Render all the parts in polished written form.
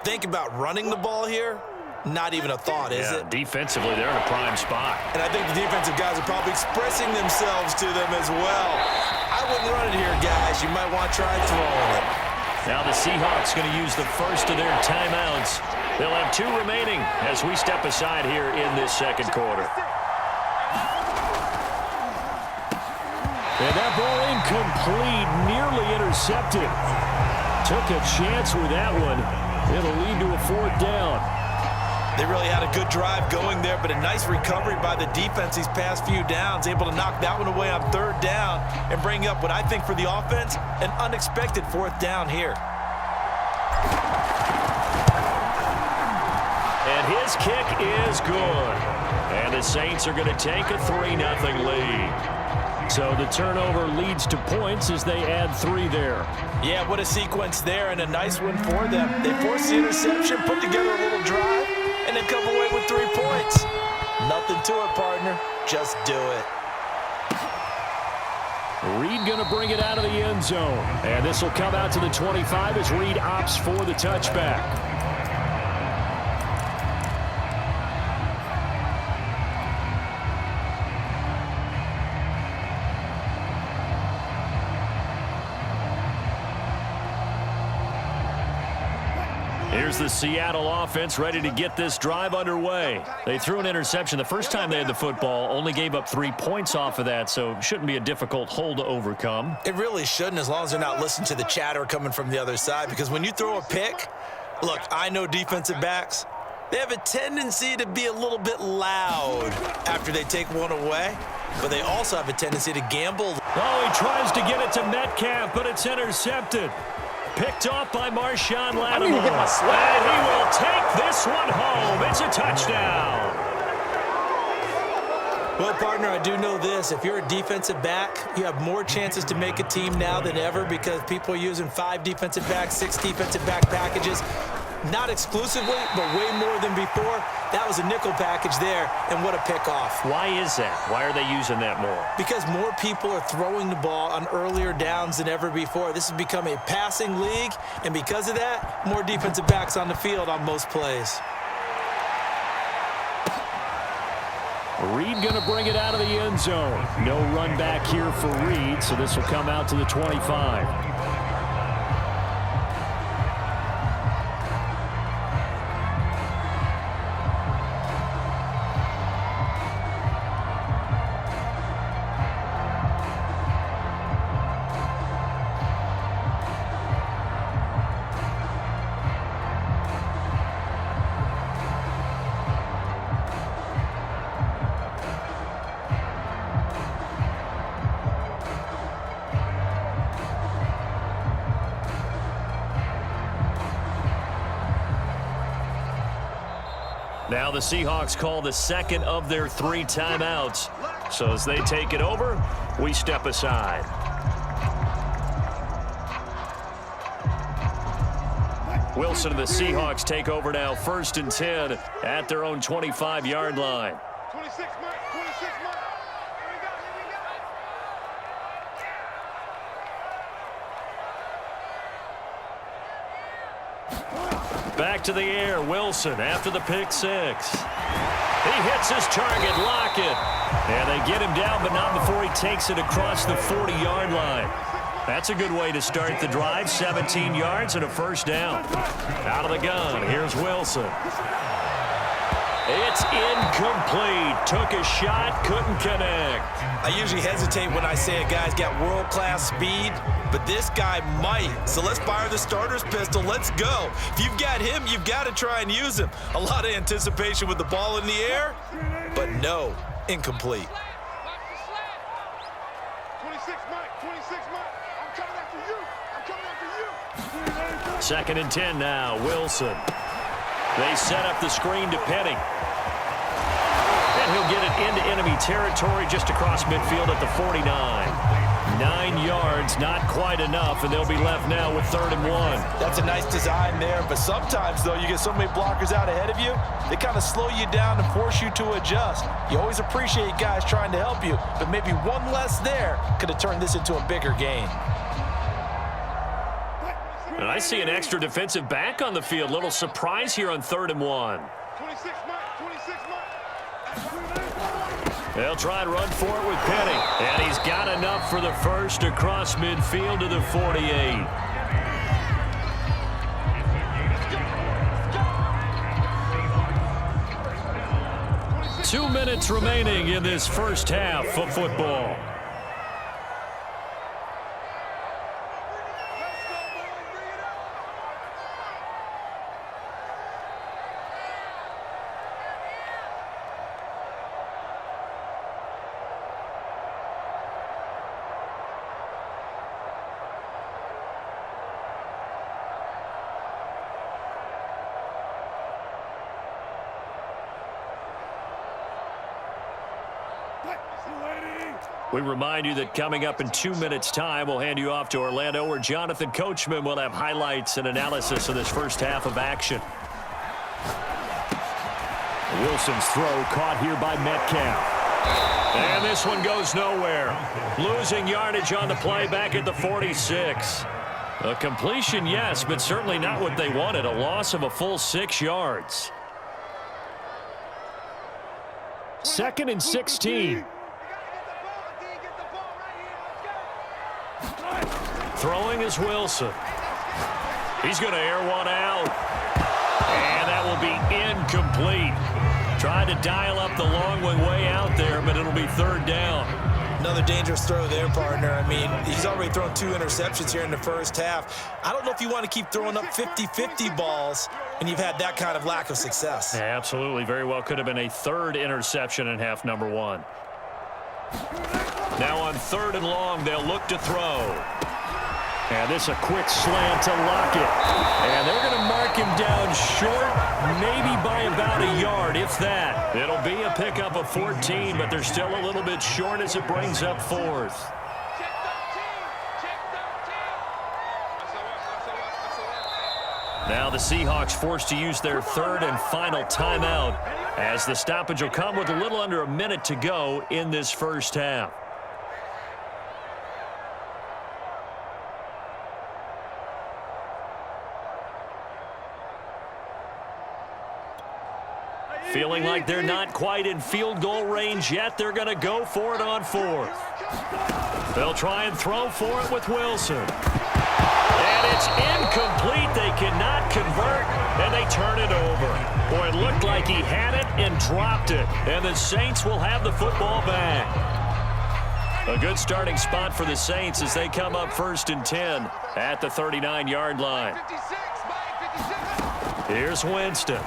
Think about running the ball here. Not even a thought, is it? Defensively, they're in a prime spot. And I think the defensive guys are probably expressing themselves to them as well. I wouldn't run it here, guys. You might want to try throwing it. Now the Seahawks going to use the first of their timeouts. They'll have 2 remaining as we step aside here in this second quarter. And that ball incomplete, nearly intercepted. Took a chance with that one. It'll lead to a 4th down. They really had a good drive going there, but a nice recovery by the defense these past few downs, able to knock that one away on 3rd down and bring up what I think for the offense, an unexpected 4th down here. And his kick is good. And the Saints are going to take a 3-0 lead. So the turnover leads to points as they add 3 there. Yeah, what a sequence there, and a nice one for them. They forced the interception, put together a little drive, and then come away with 3 points. Nothing to it, partner. Just do it. Reed going to bring it out of the end zone. And this will come out to the 25 as Reed opts for the touchback. Here's the Seattle offense ready to get this drive underway. They threw an interception the first time they had the football, only gave up 3 points off of that, so it shouldn't be a difficult hole to overcome. It really shouldn't, as long as they're not listening to the chatter coming from the other side, because when you throw a pick, look, I know defensive backs, they have a tendency to be a little bit loud after they take one away, but they also have a tendency to gamble. Oh, he tries to get it to Metcalf, but it's intercepted. Picked off by Marshawn Lattimore. And he will take this one home. It's a touchdown. Well, partner, I do know this. If you're a defensive back, you have more chances to make a team now than ever because people are using 5 defensive backs, 6 defensive back packages. Not exclusively, but way more than before. That was a nickel package there, and what a pickoff. Why is that? Why are they using that more? Because more people are throwing the ball on earlier downs than ever before. This has become a passing league, and because of that, more defensive backs on the field on most plays. Reed going to bring it out of the end zone. No run back here for Reed, so this will come out to the 25. Now the Seahawks call the second of their 3 timeouts. So as they take it over, we step aside. Wilson and the Seahawks take over now, 1st and 10 at their own 25-yard line. 26, Mike. 26, Mike. Back to the air, Wilson after the pick 6. He hits his target, Lockett. And they get him down, but not before he takes it across the 40-yard line. That's a good way to start the drive, 17 yards and a 1st down. Out of the gun, here's Wilson. It's incomplete. Took a shot, couldn't connect. I usually hesitate when I say a guy's got world-class speed, but this guy might. So let's fire the starter's pistol. Let's go. If you've got him, you've got to try and use him. A lot of anticipation with the ball in the air, but no, incomplete. 26, Mike. 26, Mike. I'm coming after you. I'm coming after you. 2nd and 10 now, Wilson. They set up the screen to Penny. And he'll get it into enemy territory just across midfield at the 49. 9 yards, not quite enough, and they'll be left now with 3rd and 1. That's a nice design there, but sometimes, though, you get so many blockers out ahead of you, they kind of slow you down and force you to adjust. You always appreciate guys trying to help you, but maybe one less there could have turned this into a bigger gain. And I see an extra defensive back on the field. Little surprise here on 3rd and 1. 26 Mike, 26 Mike. They'll try and run for it with Penny. And he's got enough for the first across midfield to the 48. Two minutes remaining in this first half of football. We remind you that coming up in 2 minutes' time, we'll hand you off to Orlando, where Jonathan Coachman will have highlights and analysis of this first half of action. Wilson's throw caught here by Metcalf. And this one goes nowhere. Losing yardage on the play back at the 46. A completion, yes, but certainly not what they wanted. A loss of a full 6 yards. 2nd and 16. Throwing is Wilson. He's going to air one out. And that will be incomplete. Tried to dial up the long one way out there, but it'll be 3rd down. Another dangerous throw there, partner. I mean, he's already thrown 2 interceptions here in the first half. I don't know if you want to keep throwing up 50-50 balls when you've had that kind of lack of success. Yeah, absolutely. Very well could have been a 3rd interception in half number 1. Now on 3rd and long, they'll look to throw. And this a quick slant to Lockett. And they're going to mark him down short, maybe by about a yard, if that. It'll be a pickup of 14, but they're still a little bit short as it brings up 4th. Now the Seahawks forced to use their 3rd and final timeout, as the stoppage will come with a little under a minute to go in this first half. Feeling like they're not quite in field goal range yet. They're going to go for it on 4th. They'll try and throw for it with Wilson. And it's incomplete. They cannot convert, and they turn it over. Boy, it looked like he had it and dropped it. And the Saints will have the football back. A good starting spot for the Saints as they come up 1st and 10 at the 39-yard line. Here's Winston.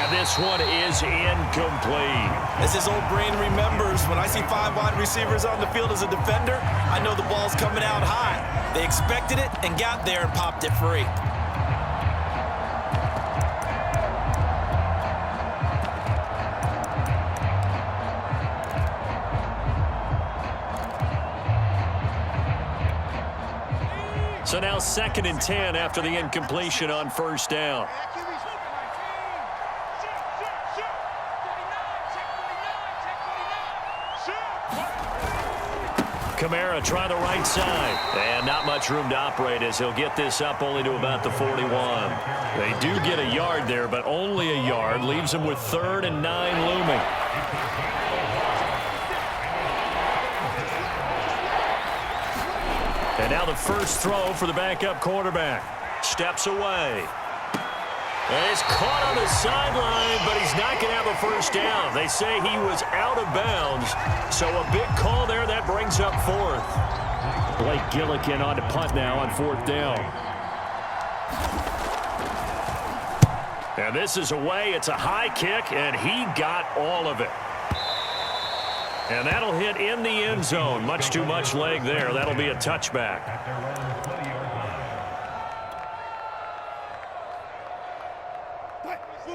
This one is incomplete. As his old brain remembers, when I see 5 wide receivers on the field as a defender, I know the ball's coming out high. They expected it and got there and popped it free. So now 2nd and 10 after the incompletion on 1st down. Kamara try the right side. And not much room to operate as he'll get this up only to about the 41. They do get a yard there, but only a yard. Leaves them with 3rd and 9 looming. And now the first throw for the backup quarterback. Steps away. And it's caught on the sideline, but he's not going to have a first down. They say he was out of bounds, so a big call there. That brings up 4th. Blake Gillikin on to punt now on 4th down. And this is away. It's a high kick, and he got all of it. And that'll hit in the end zone. Much too much leg there. That'll be a touchback.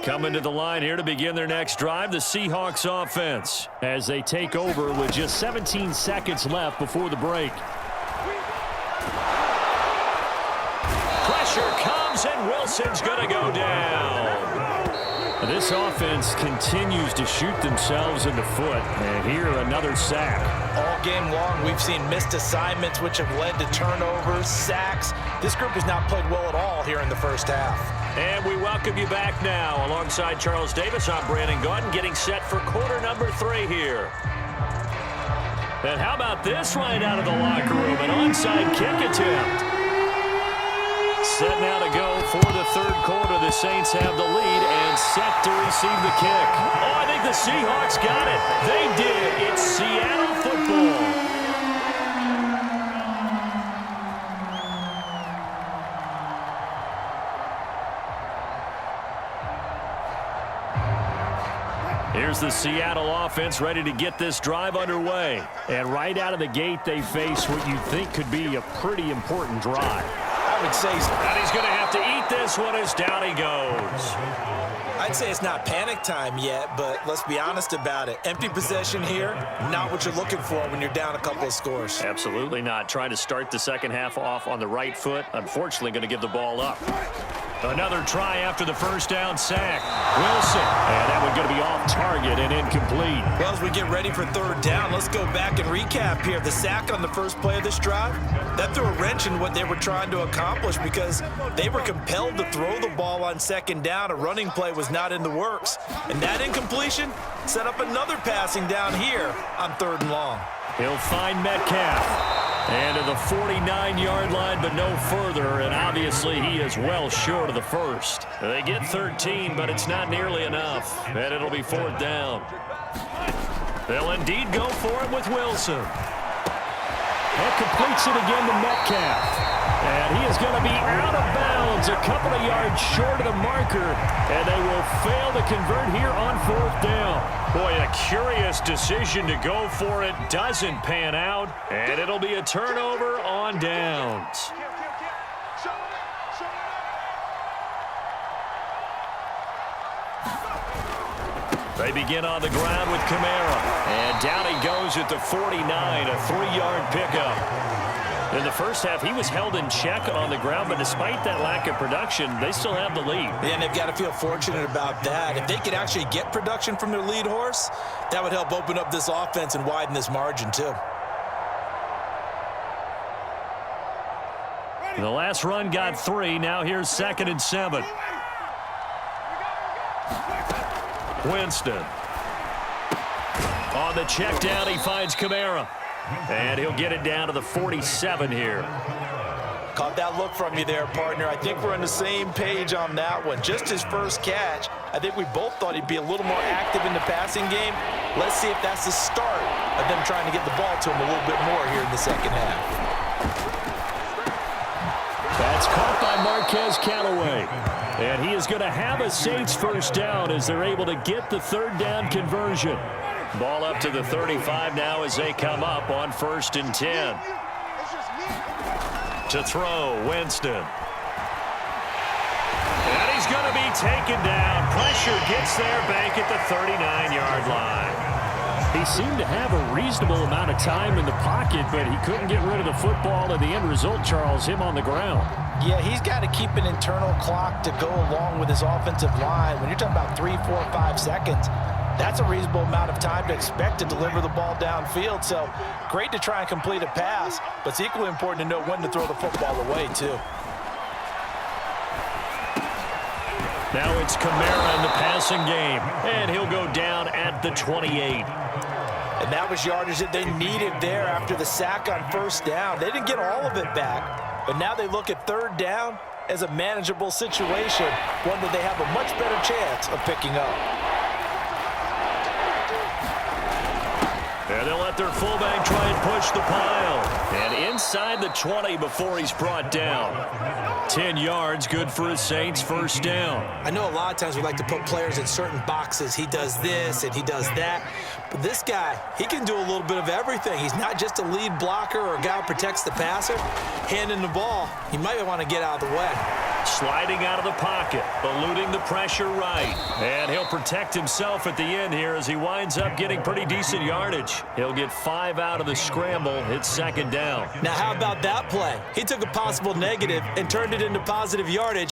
Coming to the line here to begin their next drive, the Seahawks offense, as they take over with just 17 seconds left before the break. Pressure comes, and Wilson's going to go down. This offense continues to shoot themselves in the foot, and here another sack. All game long, we've seen missed assignments, which have led to turnovers, sacks. This group has not played well at all here in the first half. And we welcome you back now. Alongside Charles Davis, I'm Brandon Gaudin, getting set for quarter number 3 here. And how about this right out of the locker room? An onside kick attempt. Set now to go for the third quarter. The Saints have the lead and set to receive the kick. Oh, I think the Seahawks got it. They did. It's Seattle football. Here's the Seattle offense ready to get this drive underway. And right out of the gate, they face what you think could be a pretty important drive. I would say, and he's going to have to eat this one as down he goes. I'd say it's not panic time yet, but let's be honest about it. Empty possession here, not what you're looking for when you're down a couple of scores. Absolutely not. Trying to start the second half off on the right foot. Unfortunately, going to give the ball up. Another try after the first down sack. Wilson. And that one going to be off target and incomplete. Well, as we get ready for third down, let's go back and recap here. The sack on the first play of this drive, that threw a wrench in what they were trying to accomplish because they were compelled to throw the ball on second down. A running play was not in the works. And that incompletion set up another passing down here on third and long. He'll find Metcalf. And to the 49-yard line, but no further. And obviously, he is well short of the first. They get 13, but it's not nearly enough. And it'll be fourth down. They'll indeed go for it with Wilson. That completes it again to Metcalf. And he is going to be out of bounds, a couple of yards short of the marker. And they will fail to convert here on fourth down. Boy, a curious decision to go for it. Doesn't pan out. And it'll be a turnover on downs. They begin on the ground with Kamara. And down he goes at the 49, a 3-yard pickup. In the first half, he was held in check on the ground, but despite that lack of production, they still have the lead. And they've got to feel fortunate about that. If they could actually get production from their lead horse, that would help open up this offense and widen this margin too. The last run got 3. Now here's 2nd and 7. Winston. On the check down, he finds Kamara. And he'll get it down to the 47 here. Caught that look from you there, partner. I think we're on the same page on that one. Just his first catch, I think we both thought he'd be a little more active in the passing game. Let's see if that's the start of them trying to get the ball to him a little bit more here in the second half. That's caught by Marquez Callaway. And he is going to have a Saints first down as they're able to get the third down conversion. Ball up to the 35 now as they come up on 1st and 10. To throw, Winston. And he's going to be taken down. Pressure gets there back at the 39-yard line. He seemed to have a reasonable amount of time in the pocket, but he couldn't get rid of the football, and the end result, Charles, him on the ground. Yeah, he's got to keep an internal clock to go along with his offensive line. When you're talking about 3, 4, 5 seconds, that's a reasonable amount of time to expect to deliver the ball downfield. So great to try and complete a pass, but it's equally important to know when to throw the football away, too. Now it's Kamara in the passing game, and he'll go down at the 28. And that was yardage that they needed there after the sack on first down. They didn't get all of it back, but now they look at third down as a manageable situation, one that they have a much better chance of picking up. And they'll let their fullback try and push the pile. And inside the 20 before he's brought down. 10 yards, good for his Saints first down. I know a lot of times we like to put players in certain boxes. He does this and he does that. But this guy, he can do a little bit of everything. He's not just a lead blocker or a guy who protects the passer. Handing the ball, he might want to get out of the way. Sliding out of the pocket, eluding the pressure right. And he'll protect himself at the end here as he winds up getting pretty decent yardage. He'll get 5 out of the scramble. It's second down. Now, how about that play? He took a possible negative and turned it into positive yardage.